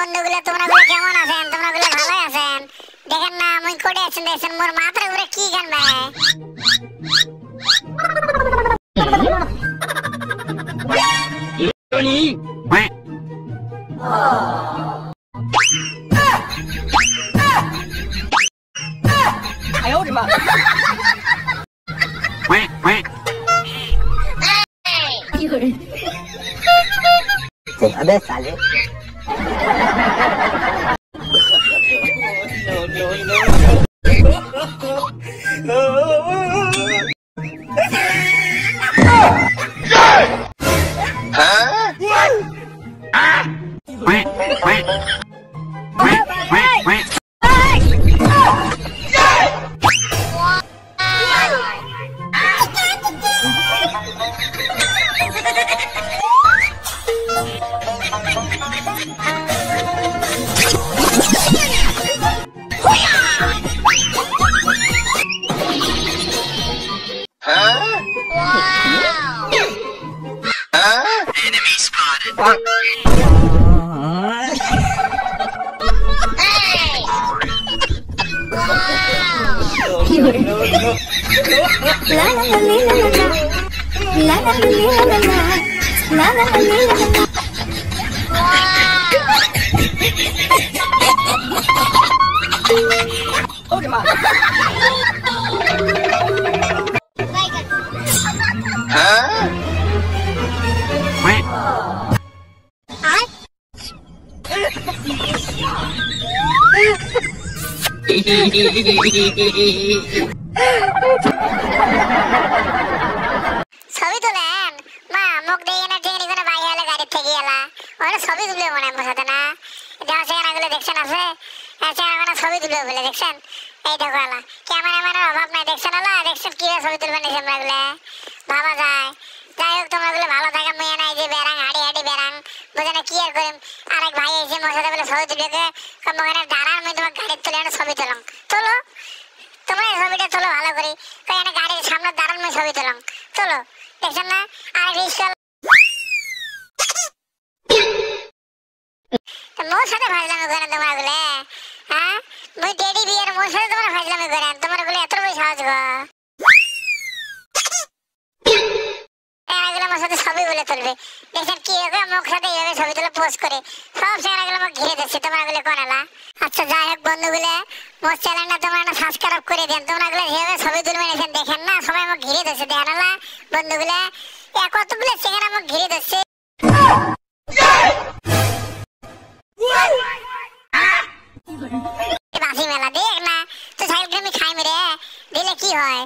বন্ধুগুলো তোমরা গুলো কেমন আছেন? তোমরা গুলো ভালো আছেন? দেখেন না মুই কোটে আছেন দেখেন মোর মাথার উপরে কি গান ভাই अबे साले Enemy spotted. ছবি তোলেন মা মুখ দিয়ে না টেনে করে বাইরে হলে গাড়ি থেকে এলা ওরা ছবি তুলবে মনে হয় সাথে না যাও সেখানে দেখছেন আছে সেখানে ছবি তুলবে বলে দেখছেন এই দেখো এলা ক্যামেরাম্যানের অভাব নাই দেখছেন এলা দেখছেন কি ছবি তুলবে নিছে আমরা গুলো ভাবা যায় যাই হোক তোমরা গুলো ভালো থাকা মুই নাই যে বেরাং হাড়ি হাড়ি বেরাং বুঝে না কি আর করিম আরেক ভাই এসে মোর সাথে বলে ছবি তুলবে কমখানে দাঁড়ান মুই তোমার গাড়ি তুলে এনে ছবি তুলং তোলো তোমরা ছবিটা তোলো ভালো করে এখানে গাড়ির সামনে দাঁড়ান মুই ছবি তুলং চলো দেখছেন না আর রিস্কা মোর সাথে ফাজলামি করেন তোমরা গুলো হ্যাঁ মুই টেডি বিয়ার মোর সাথে তোমরা ফাজলামি করেন তোমরা গুলো এত বড় সাহস গো এগুলো আমার সাথে ছবি গুলো তুলবে দেখছেন কি হবে মুখ সাথে এইভাবে ছবি তুলে পোস্ট করে সব সেখানে আমাকে ঘিরে দিচ্ছে তোমরা গুলো কোনালা আচ্ছা যাই হোক বন্ধুগুলো মোর চ্যানেলটা তোমরা না সাবস্ক্রাইব করে দেন তোমরা গুলো যেভাবে ছবি তুলবে দেখেন না সবাই আমাকে ঘিরে দিচ্ছে দেখেন না বন্ধুগুলো কতগুলো সেখানে আমাকে ঘিরে দিচ্ছে বাসি মেলা দেখ না তো সাইকেল আমি খাই মেরে দিলে কি হয়